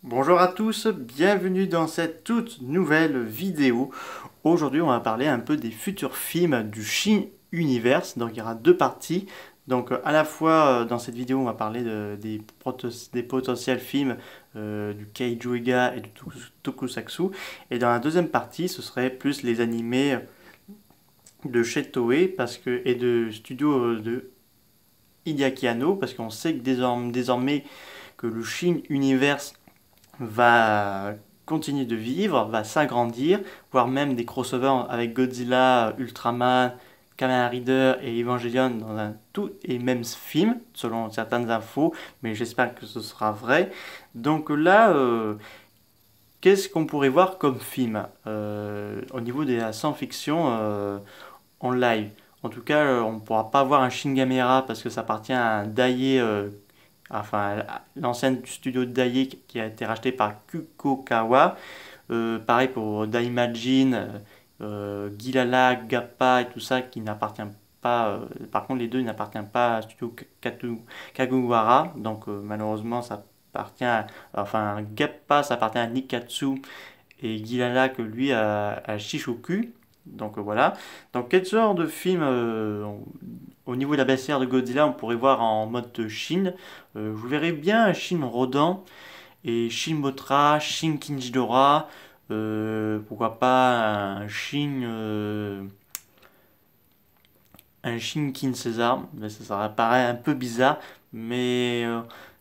Bonjour à tous, bienvenue dans cette toute nouvelle vidéo. Aujourd'hui, on va parler un peu des futurs films du Shin Universe. Donc, il y aura deux parties. Donc, à la fois, dans cette vidéo, on va parler des potentiels films du Kaiju Ega et du Tokusatsu. Et dans la deuxième partie, ce serait plus les animés de chez Toei et de studio de Hideaki Anno, parce qu'on sait que désormais que le Shin Universe va continuer de vivre, va s'agrandir, voire même des crossovers avec Godzilla, Ultraman, Kamen Rider et Evangelion dans un tout et même film, selon certaines infos, mais j'espère que ce sera vrai. Donc là, qu'est-ce qu'on pourrait voir comme film au niveau de la science-fiction en live? En tout cas, on ne pourra pas voir un Shin Gamera parce que ça appartient à un Daiei enfin l'ancienne studio de Daiei qui a été racheté par Kukokawa. Pareil pour Daimajin, Gilala, Gappa et tout ça qui n'appartient pas. Par contre, les deux n'appartiennent pas à Studio Kaguwara, donc malheureusement ça appartient enfin Gappa ça appartient à Nikatsu et Gilala que lui à Shishoku. Donc voilà. Donc quel genre de film au niveau de la bestiaire de Godzilla on pourrait voir en mode Shin? Je verrais bien un Shin Rodan et Shin Mothra, Shin Kinjidora, pourquoi pas un Shin Kin Caesar, mais ça paraît un peu bizarre, mais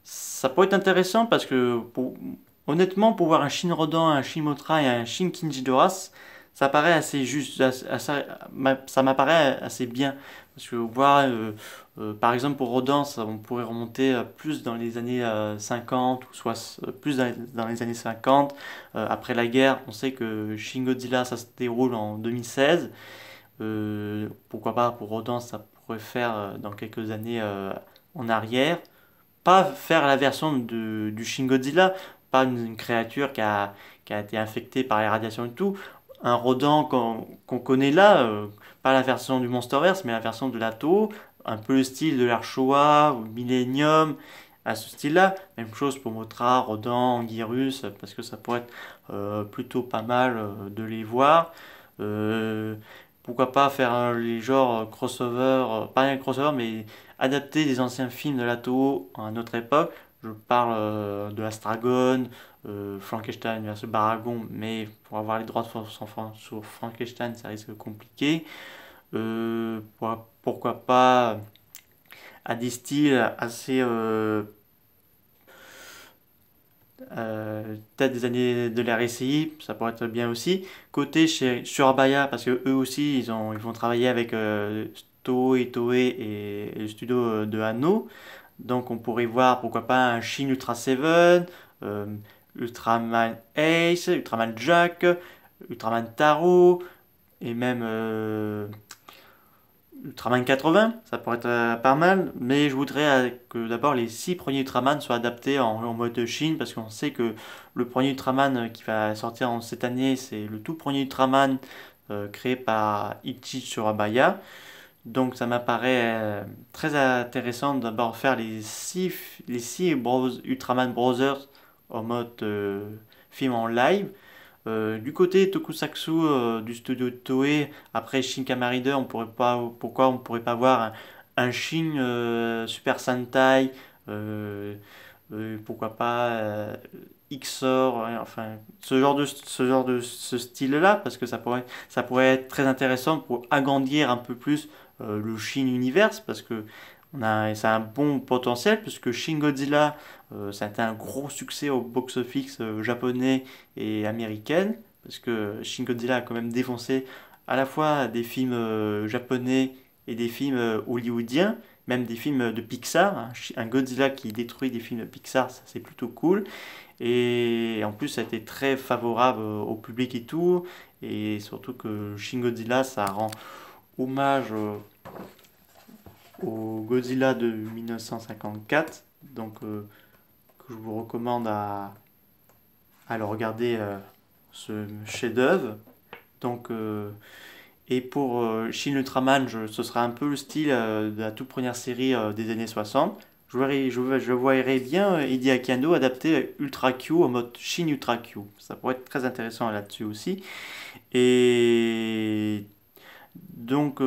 ça pourrait être intéressant parce que honnêtement pour voir un Shin Rodan, un Shin Mothra et un Shin Kinjidora, ça paraît assez juste, ça m'apparaît assez bien. Parce que voir, par exemple pour Rodan, on pourrait remonter plus dans les années 50, ou soit plus dans les années 50. Après la guerre, on sait que Shin Godzilla, ça se déroule en 2016. Pourquoi pas pour Rodan, ça pourrait faire dans quelques années en arrière. Pas faire la version du Shin Godzilla, pas une créature qui a été infectée par les radiations et tout. Un Rodan qu'on connaît là, pas la version du Monsterverse, mais la version de la Toho, un peu le style de l'ère Showa ou Millennium, à ce style-là. Même chose pour Mothra, Rodan, Anguirus, parce que ça pourrait être plutôt pas mal de les voir. Euh, Pourquoi pas faire les genres crossover, pas un crossover, mais adapter des anciens films de la Toho à notre époque. Je parle de Astragon, Frankenstein versus Baragon, mais pour avoir les droits sur Frankenstein, ça risque compliqué. Pourquoi pas à des styles assez peut-être des années de la RCI, ça pourrait être bien aussi. Côté chez Surabaya, parce que eux aussi, ils vont travailler avec Toei et le studio de Anno. Donc on pourrait voir pourquoi pas un Shin Ultra 7, euh, Ultraman Ace, Ultraman Jack, Ultraman Taro, et même Ultraman 80, ça pourrait être pas mal, mais je voudrais que d'abord les 6 premiers Ultraman soient adaptés en mode Shin, parce qu'on sait que le premier Ultraman qui va sortir cette année, c'est le tout premier Ultraman créé par Ichi Surabaya. Donc ça m'apparaît très intéressant d'abord faire les six Ultraman Brothers en mode film en live. Du côté Tokusatsu du studio Toei, après Shin Kamen Rider, pourquoi on pourrait pas voir un Shin Super Sentai, euh, pourquoi pas XOR, enfin ce style-là, parce que ça pourrait être très intéressant pour agrandir un peu plus le Shin Universe, parce que c'est un bon potentiel, puisque Shin Godzilla, ça a été un gros succès au box-office japonais et américaine, parce que Shin Godzilla a quand même défoncé à la fois des films japonais et des films hollywoodiens, même des films de Pixar. Un Godzilla qui détruit des films de Pixar, ça c'est plutôt cool. Et en plus, ça a été très favorable au public et tout. Et surtout que Shin Godzilla, ça rend hommage au Godzilla de 1954. Donc, que je vous recommande à le regarder, ce chef-d'œuvre. Donc, et pour Shin Ultraman, ce sera un peu le style de la toute première série des années 60. Je je voyerais bien Hideaki Anno adapter Ultra Q en mode Shin Ultra Q. Ça pourrait être très intéressant là-dessus aussi. Et donc,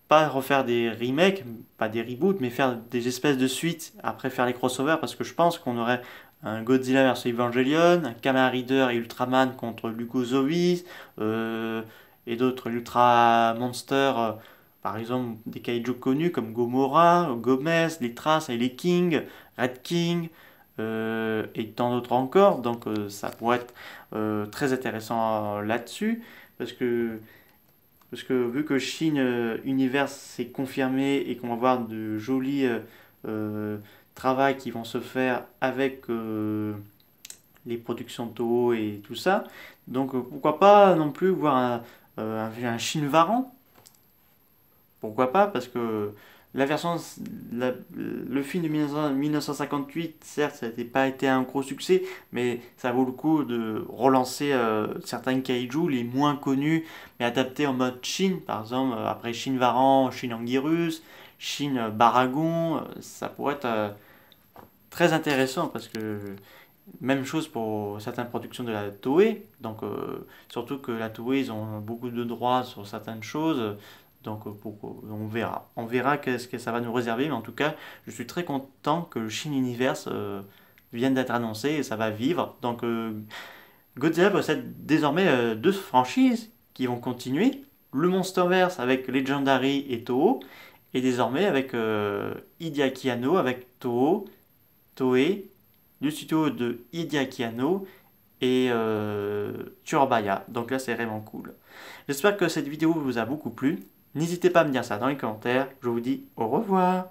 pas refaire des remakes, pas des reboots, mais faire des espèces de suites, après faire les crossovers, parce que je pense qu'on aurait un Godzilla vs Evangelion, un Kamen Rider et Ultraman contre Lugozovis, et d'autres Ultra Monsters, par exemple des kaiju connus comme Gomorrah, Gomez, Litras et les King, Red King, et tant d'autres encore. Donc ça pourrait être très intéressant là-dessus, parce que vu que Shin Universe s'est confirmé et qu'on va voir de jolis travaux qui vont se faire avec les productions de Toho et tout ça, donc pourquoi pas non plus voir un Shin Varan. Pourquoi pas? Parce que la version, le film de 1958, certes, ça n'a pas été un gros succès, mais ça vaut le coup de relancer certains kaiju, les moins connus, mais adaptés en mode Shin, par exemple, après Shin Varan, Shin Anguirus, Shin Baragon, ça pourrait être très intéressant parce que même chose pour certaines productions de la Toei, donc surtout que la Toei ils ont beaucoup de droits sur certaines choses, donc on verra qu'est-ce que ça va nous réserver, mais en tout cas je suis très content que le Shin Universe vienne d'être annoncé et ça va vivre. Donc Godzilla possède désormais deux franchises qui vont continuer, le Monsterverse avec Legendary et Toho, et désormais avec Hideaki Anno avec Toei, du studio de Hideaki Anno et Tsurabaya. Donc là, c'est vraiment cool. J'espère que cette vidéo vous a beaucoup plu. N'hésitez pas à me dire ça dans les commentaires. Je vous dis au revoir.